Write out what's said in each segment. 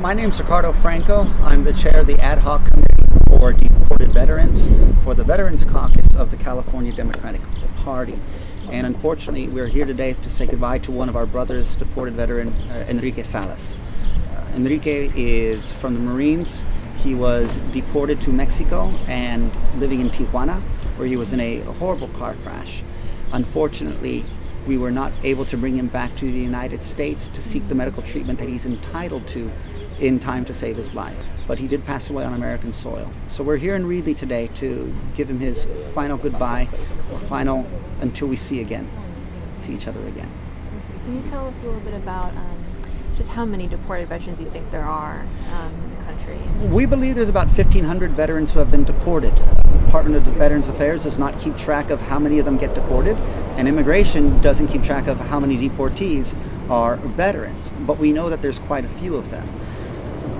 My name's Ricardo Franco. I'm the chair of the ad hoc committee for deported veterans for the Veterans Caucus of the California Democratic Party. And unfortunately, we're here today to say goodbye to one of our brothers, deported veteran Enrique Salas. Enrique is from the Marines. He was deported to Mexico and living in Tijuana, where he was in a horrible car crash. Unfortunately, we were not able to bring him back to the United States to seek the medical treatment that he's entitled to in time to save his life. But he did pass away on American soil. So we're here in Reedley today to give him his final goodbye, or final until we see each other again. Can you tell us a little bit about just how many deported veterans you think there are in the country? We believe there's about 1,500 veterans who have been deported. Department of Veterans Affairs does not keep track of how many of them get deported, and Immigration doesn't keep track of how many deportees are veterans, but we know that there's quite a few of them.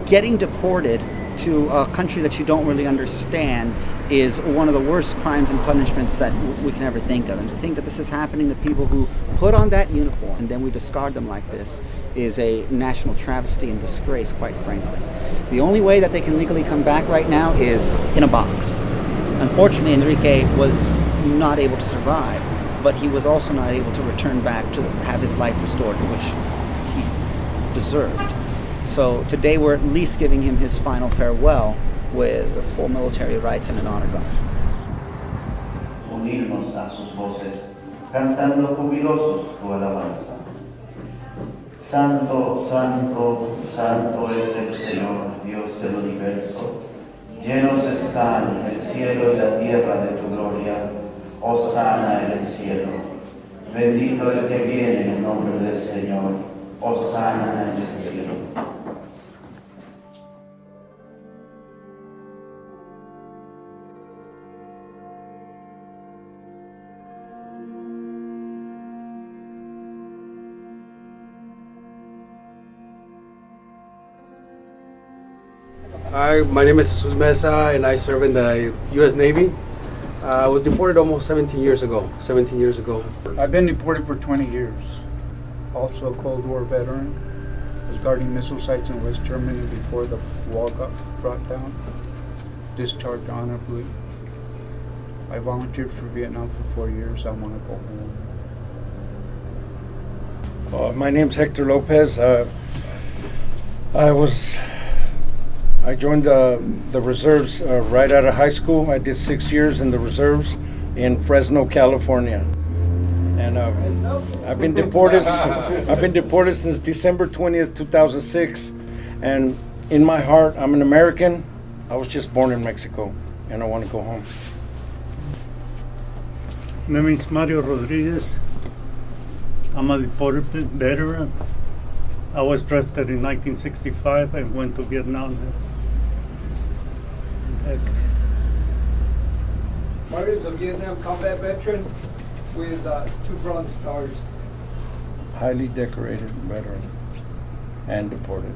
Getting deported to a country that you don't really understand is one of the worst crimes and punishments that we can ever think of. And to think that this is happening to people who put on that uniform and then we discard them like this is a national travesty and disgrace, quite frankly. The only way that they can legally come back right now is in a box. Unfortunately, Enrique was not able to survive, but he was also not able to return back to have his life restored, which he deserved. So today we're at least giving him his final farewell with full military rights and an honor guard. Unirnos a sus voces, cantando jubilosos tu alabanza. Santo, santo, santo es el Señor, Dios del universo. Llenos están el cielo y la tierra de tu gloria. Hosana en el cielo. Bendito el que viene en el nombre del Señor. Hosana en el cielo. Hi, my name is Jesus Mesa and I serve in the U.S. Navy. I was deported almost 17 years ago. I've been deported for 20 years. Also a Cold War veteran. Was guarding missile sites in West Germany before the wall got brought down. Discharged honorably. I volunteered for Vietnam for 4 years. I want to go home. My name's Hector Lopez. I joined the reserves right out of high school. I did 6 years in the reserves in Fresno, California, and I've been deported. I've been deported since December 20th, 2006. And in my heart, I'm an American. I was just born in Mexico, and I want to go home. My name is Mario Rodriguez. I'm a deported veteran. I was drafted in 1965 and went to Vietnam. Mario is a Vietnam combat veteran with 2 Bronze Stars. Highly decorated veteran and deported.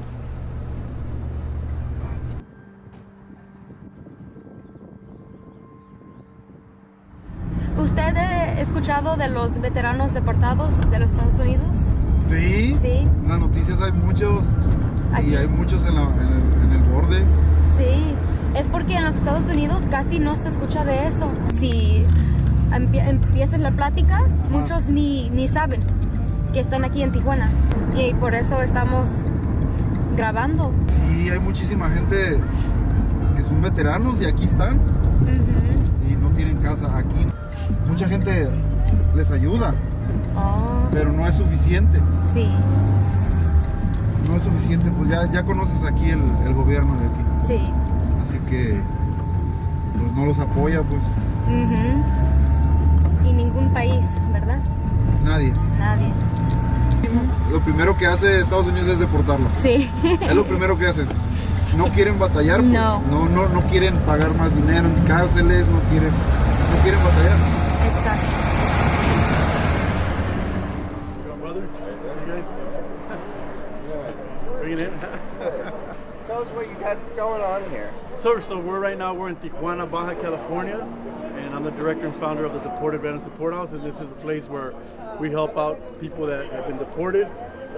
¿Usted ha escuchado de los veteranos deportados de los Estados Unidos? Sí, Sí. en las noticias hay muchos Aquí. y hay muchos en el borde. Sí, es porque en los Estados Unidos casi no se escucha de eso. Si empieza la plática, muchos ni saben que están aquí en Tijuana y por eso estamos grabando. Sí, hay muchísima gente que son veteranos y aquí están y no tienen casa aquí. Mucha gente les ayuda, pero no es suficiente. Sí. No es suficiente, pues ya conoces aquí el gobierno de aquí. Sí. Así que pues no los apoya, pues. Y ningún país, ¿verdad? Nadie. Lo primero que hace Estados Unidos es deportarlo. Sí. Es lo primero que hacen. No quieren batallar, pues. No quieren pagar más dinero en cárceles, no quieren batallar. Exacto. Bring it in. Tell us what you got going on here. So we're in Tijuana, Baja California, and I'm the director and founder of the Deported Veteran Support House, and this is a place where we help out people that have been deported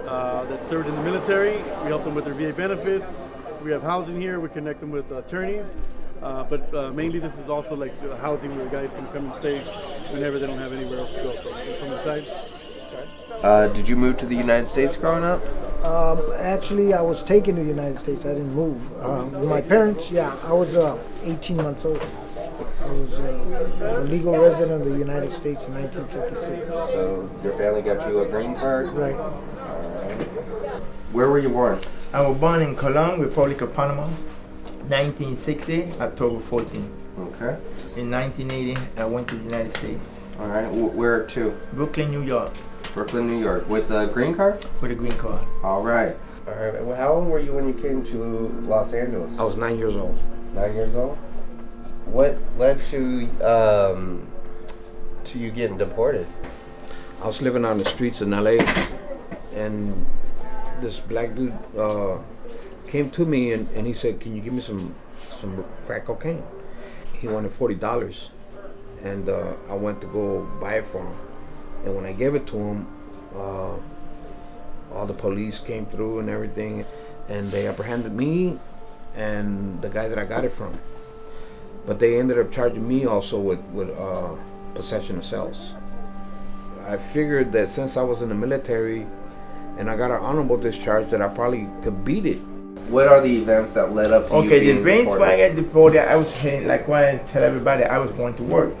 that served in the military. We help them with their VA benefits. We have housing here. We connect them with attorneys. But mainly this is also like housing where guys can come and stay whenever they don't have anywhere else to go. So from the side. Did you move to the United States growing up? Actually, I was taken to the United States. I didn't move. My parents, I was 18 months old. I was a legal resident of the United States in 1956. So your family got you a green card? Right. Where were you born? I was born in Colón, Republic of Panama, 1960, October 14. Okay. In 1980, I went to the United States. All right. Where to? Brooklyn, New York. Brooklyn, New York. With a green card? With a green card. All right. All right. Well, how old were you when you came to Los Angeles? I was 9 years old. 9 years old? What led to you getting deported? I was living on the streets in LA, and this black dude came to me and he said, "Can you give me some crack cocaine?" He wanted $40, and I went to go buy it for him. And when I gave it to him, all the police came through and everything, and they apprehended me and the guy that I got it from. But they ended up charging me also with possession of cells. I figured that since I was in the military and I got an honorable discharge, that I probably could beat it. What are the events that led up to you being the brain deported? when I got deported, I was heading, like what I tell everybody, I was going to work.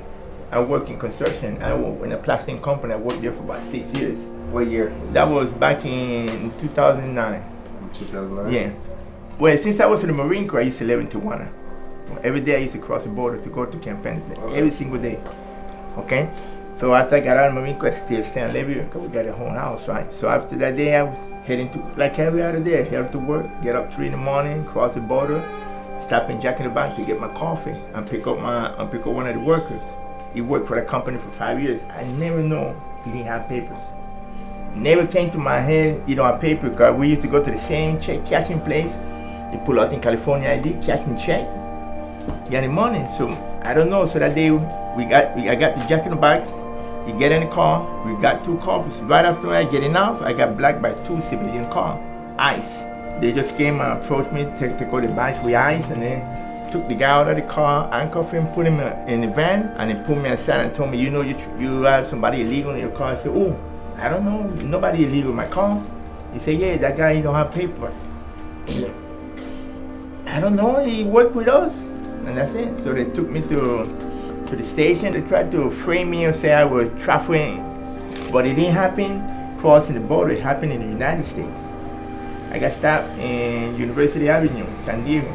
I work in construction. I work in a plastic company. I worked there for about 6 years. What year? That was back in 2009. 2009? Yeah. Well, since I was in the Marine Corps, I used to live in Tijuana. Every day I used to cross the border to go to Camp Pendleton. Every single day. Okay? So after I got out of the Marine Corps, I still stay and live here because we got a whole house, right? So after that day, I was heading to, like every other day, head to work, get up 3 in the morning, cross the border, stop in Jack in the Box to get my coffee and pick up one of the workers. He worked for the company for 5 years. I never know he didn't have papers. Never came to my head he don't have paper because we used to go to the same check cashing place. They pull out in California ID, cashing check, get the money. So I don't know. So that day I got the Jack in the Box. You get in the car. We got 2 coffees. Right after I getting off, I got blacked by 2 civilian cars. ICE. They just came and approached me, take all the badge with ICE, and then took the guy out of the car, handcuffed him, put him in the van, and then put me aside and told me, you know, you have somebody illegal in your car. I said, oh, I don't know, nobody illegal in my car. He said, yeah, that guy, he don't have paper. I don't know, he worked with us, and that's it. So they took me to the station. They tried to frame me and say I was trafficking, but it didn't happen crossing the border. It happened in the United States. I got stopped in University Avenue, San Diego.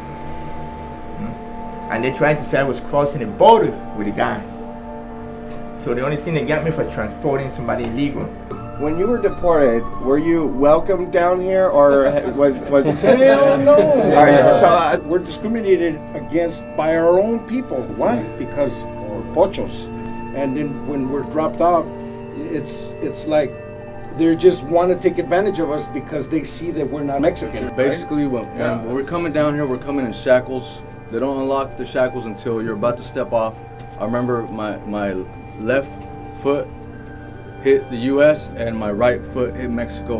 And they tried to say I was crossing the border with a guy. So the only thing they got me for transporting somebody illegal. When you were deported, were you welcomed down here, or was Hell no! So, we're discriminated against by our own people. Why? Because we're pochos. And then when we're dropped off, it's like they just want to take advantage of us because they see that we're not Mexican. Basically, when we're coming down here, we're coming in shackles. They don't unlock the shackles until you're about to step off. I remember my left foot hit the U.S. and my right foot hit Mexico,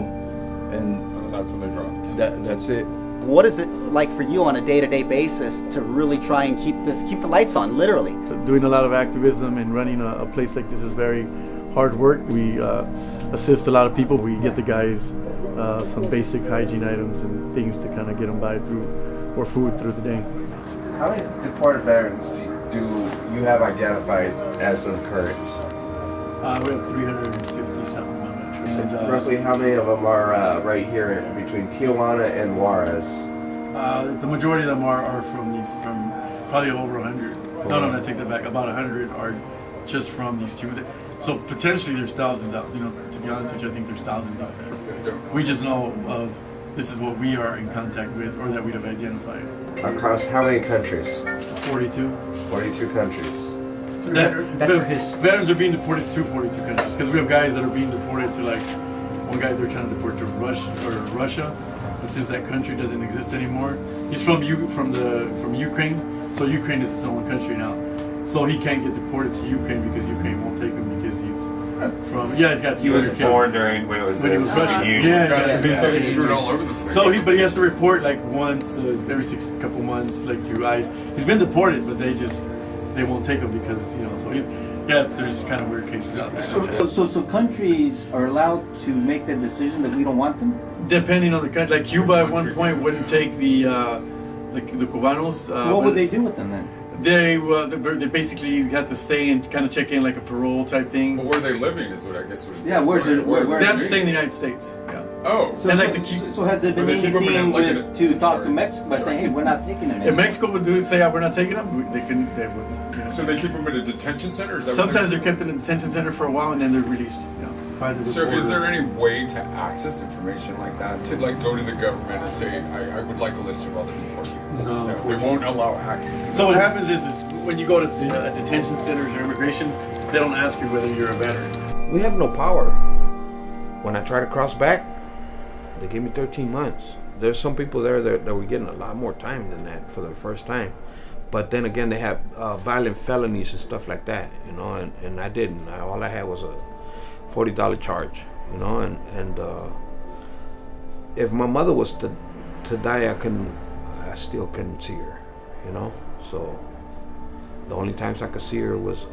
and that's when they dropped. That's it. What is it like for you on a day-to-day basis to really try and keep the lights on, literally? Doing a lot of activism and running a place like this is very hard work. We assist a lot of people. We get the guys some basic hygiene items and things to kind of get them by or food through the day. How many deported veterans do you have identified as of current? We have 350 something. I'm not sure. Roughly how many of them are right here between Tijuana and Juarez? The majority of them are from probably over 100. No, I take that back. About 100 are just from these two. So potentially there's thousands out. You know, to be honest with you, I think there's thousands out there. We just know of this is what we are in contact with, or that we'd have identified. Across how many countries? 42. 42 countries. Veterans are being deported to 42 countries because we have guys that are being deported to, like, one guy they're trying to deport to Russia, but since that country doesn't exist anymore, he's from Ukraine, so Ukraine is its own country now. So he can't get deported to Ukraine because Ukraine won't take him because he's From he's got. He was born during when it was Russian. huge. So he's screwed all over the place. So he has to report like once every couple months, like to ICE. He's been deported, but they won't take him because So there's kind of weird cases out there. So countries are allowed to make the decision that we don't want them? Depending on the country, like Cuba at one point wouldn't take the Cubanos. So what would they do with them then? They basically had to stay and kind of check in like a parole type thing. But where are they living is what I guess was. Yeah, where they have to stay in the United States. Yeah. Oh. So has there been anything to talk to Mexico by saying, hey, we're not taking them? If Mexico would say, we're not taking them, they would. So they keep them in a detention center? Is that Sometimes they're kept in a detention center for a while and then they're released. So is there any way to access information like that? To like go to the government and say, I would like a list of other deportees? No. They won't allow access. So what happens is when you go to detention centers or immigration, they don't ask you whether you're a veteran. We have no power. When I try to cross back, they give me 13 months. There's some people there that were getting a lot more time than that for the first time. But then again, they have violent felonies and stuff like that, and I didn't. All I had was a $40 charge, and if my mother was to die, I still couldn't see her, So the only times I could see her was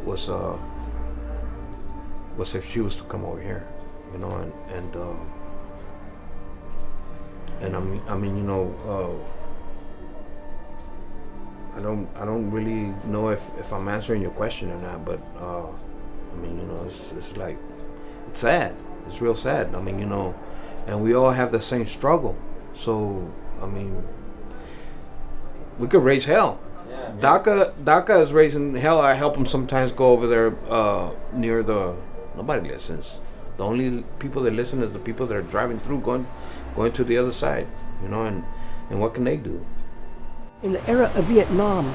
if she was to come over here, and I don't really know if I'm answering your question or not, but it's like. It's sad. It's real sad. And we all have the same struggle. So, we could raise hell. Yeah. DACA is raising hell. I help them sometimes go over there near nobody listens. The only people that listen is the people that are driving through, going to the other side, and what can they do? In the era of Vietnam,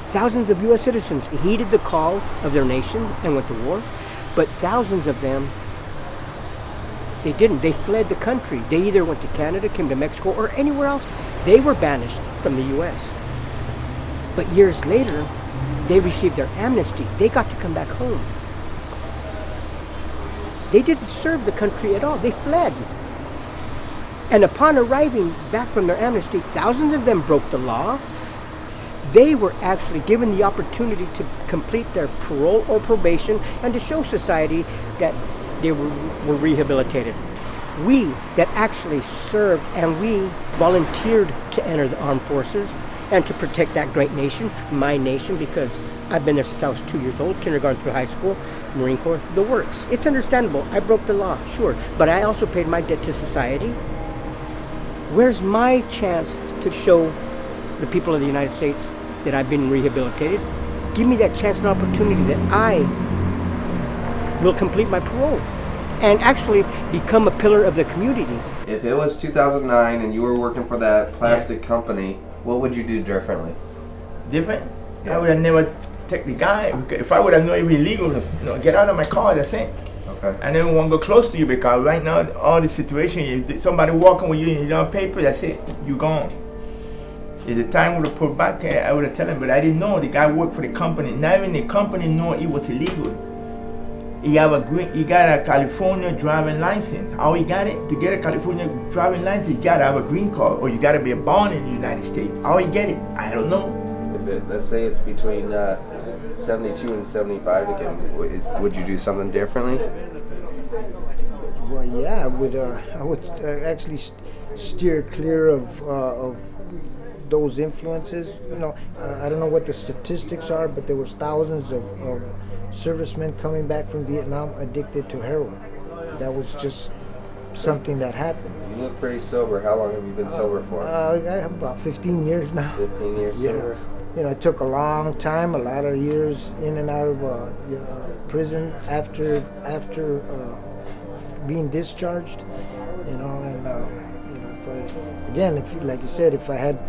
thousands of U.S. citizens heeded the call of their nation and went to war. But thousands of them, they didn't. They fled the country. They either went to Canada, came to Mexico, or anywhere else. They were banished from the U.S. But years later, they received their amnesty. They got to come back home. They didn't serve the country at all. They fled. And upon arriving back from their amnesty, thousands of them broke the law. They were actually given the opportunity to complete their parole or probation and to show society that they were rehabilitated. We that actually served and we volunteered to enter the armed forces and to protect that great nation, my nation, because I've been there since I was 2 years old, kindergarten through high school, Marine Corps, the works. It's understandable. I broke the law, sure, but I also paid my debt to society. Where's my chance to show the people of the United States that I've been rehabilitated? Give me that chance and opportunity that I will complete my parole and actually become a pillar of the community. If it was 2009 and you were working for that plastic company, what would you do differently? Different? Yeah. I would have never taken the guy. If I would have known it was illegal, get out of my car, that's it. Okay. I never want to go close to you because right now, all the situation, if somebody walking with you and you don't have paper, that's it, you gone. If the time would have put back, I would have told him, but I didn't know. The guy worked for the company. Not even the company knew it was illegal. He got a California driving license. How he got it? To get a California driving license, you gotta have a green card, or you gotta be born in the United States. How he get it? I don't know. Let's say it's between 72 and 75 again. Would you do something differently? Well, yeah, I would actually steer clear of those influences. I don't know what the statistics are, but there was thousands of servicemen coming back from Vietnam addicted to heroin. That was just something that happened. You look pretty sober. How long have you been sober for? I have about 15 years now. 15 years sober? It took a long time, a lot of years in and out of prison after being discharged. Like you said, if I had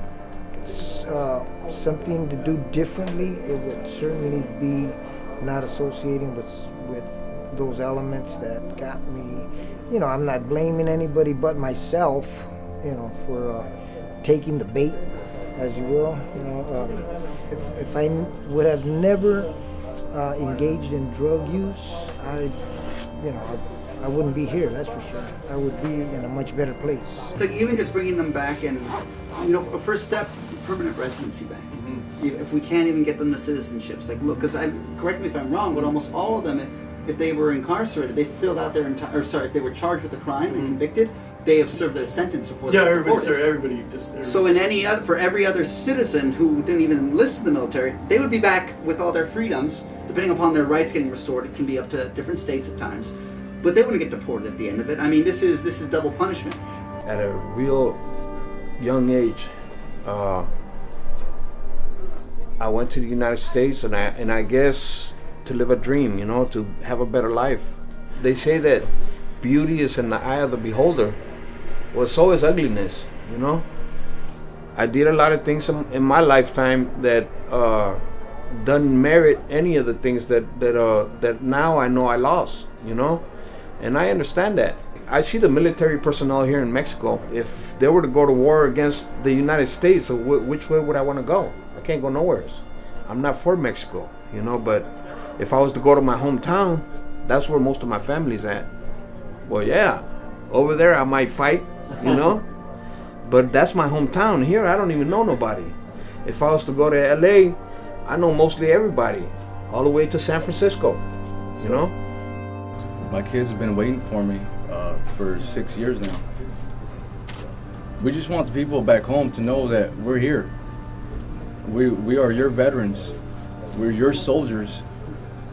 something to do differently, it would certainly be not associating with those elements that got me. I'm not blaming anybody but myself, for taking the bait, as you will. If I would have never engaged in drug use, I wouldn't be here, that's for sure. I would be in a much better place. It's like even just bringing them back and, a first step, permanent residency back. If we can't even get them to citizenships, like look, because correct me if I'm wrong, but almost all of them, if they were incarcerated, they filled out their entire, if they were charged with a crime and convicted, they have served their sentence before they were deported. Everybody just. So for every other citizen who didn't even enlist in the military, they would be back with all their freedoms, depending upon their rights getting restored. It can be up to different states at times. But they wouldn't get deported at the end of it. I mean, this is double punishment. At a real young age, I went to the United States, and I guess to live a dream, to have a better life. They say that beauty is in the eye of the beholder. Well, so is ugliness, I did a lot of things in my lifetime that doesn't merit any of the things that now I know I lost, And I understand that. I see the military personnel here in Mexico. If they were to go to war against the United States, which way would I want to go? I can't go nowhere. I'm not for Mexico, but if I was to go to my hometown, that's where most of my family's at. Well, yeah, over there I might fight, but that's my hometown. Here, I don't even know nobody. If I was to go to LA, I know mostly everybody, all the way to San Francisco, My kids have been waiting for me for 6 years now. We just want the people back home to know that we're here. We are your veterans. We're your soldiers.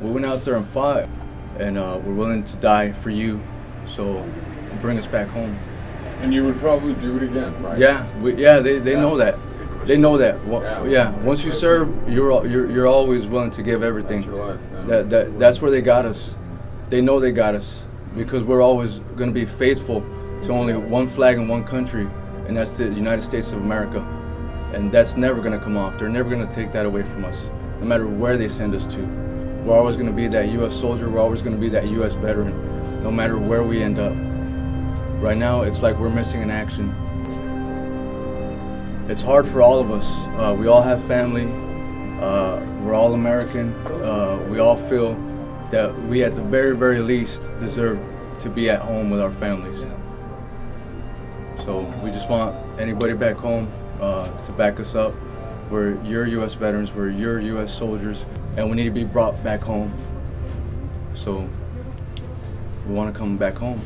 We went out there and fought, and we're willing to die for you. So bring us back home. And you would probably do it again, right? Yeah, they know that. They know that. Yeah, once you serve, you're always willing to give everything. That's where they got us. They know they got us because we're always going to be faithful to only one flag and one country, and that's the United States of America. And that's never going to come off. They're never going to take that away from us, no matter where they send us to. We're always going to be that U.S. soldier. We're always going to be that U.S. veteran, no matter where we end up. Right now, it's like we're missing in action. It's hard for all of us. We all have family. We're all American. We all feel that we, at the very, very least, deserve to be at home with our families. So we just want anybody back home to back us up. We're your U.S. veterans. We're your U.S. soldiers, and we need to be brought back home. So we want to come back home.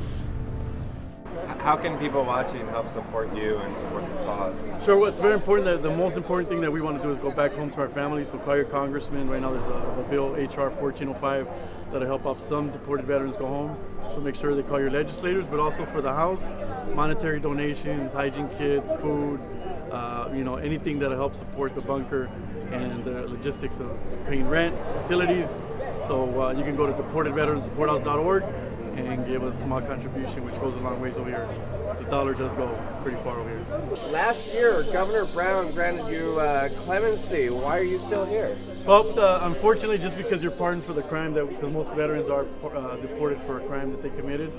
How can people watching help support you and support this cause? Sure, well, it's very important. That the most important thing that we want to do is go back home to our families. So call your congressman. Right now there's a bill, HR 1405, that'll help out some deported veterans go home. So make sure they call your legislators, but also for the House, monetary donations, hygiene kits, food, anything that'll help support the bunker and the logistics of paying rent, utilities. So you can go to deportedveteransupporthouse.org and give a small contribution, which goes a long ways over here. So the dollar does go pretty far over here. Last year, Governor Brown granted you clemency. Why are you still here? Well, unfortunately, just because you're pardoned for the crime, because most veterans are deported for a crime that they committed,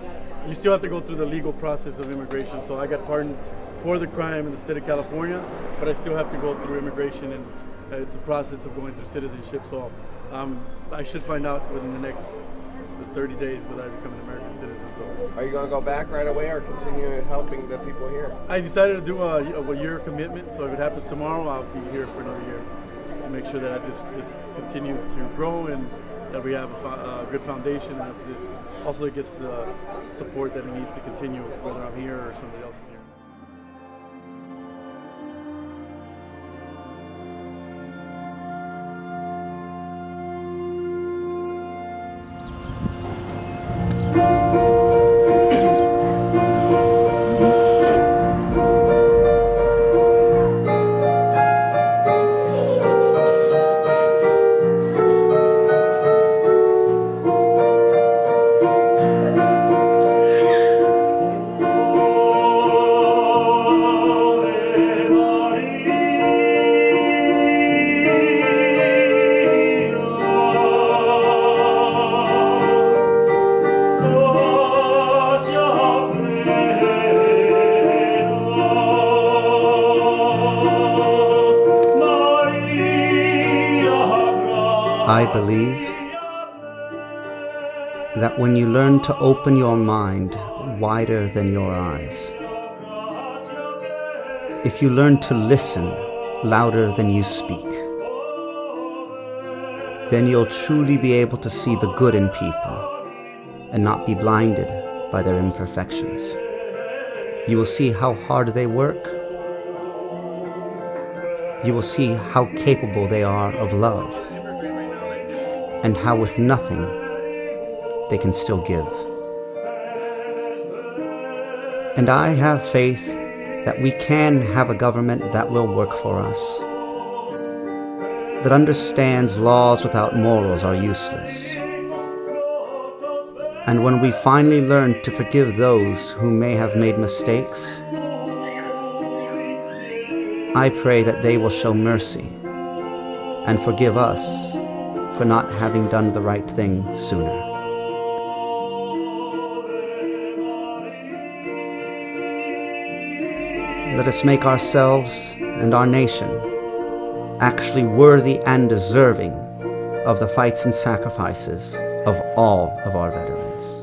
you still have to go through the legal process of immigration. So I got pardoned for the crime in the state of California, but I still have to go through immigration, and it's a process of going through citizenship. So I should find out within the next 30 days whether I become an American citizen. So, are you going to go back right away or continue helping the people here? I decided to do a year commitment, so if it happens tomorrow, I'll be here for another year to make sure that this continues to grow and that we have a good foundation, and that this also gets the support that it needs to continue, whether I'm here or somebody else is here. I believe that when you learn to open your mind wider than your eyes, if you learn to listen louder than you speak, then you'll truly be able to see the good in people and not be blinded by their imperfections. You will see how hard they work. You will see how capable they are of love, and how with nothing they can still give. And I have faith that we can have a government that will work for us, that understands laws without morals are useless. And when we finally learn to forgive those who may have made mistakes, I pray that they will show mercy and forgive us for not having done the right thing sooner. Let us make ourselves and our nation actually worthy and deserving of the fights and sacrifices of all of our veterans.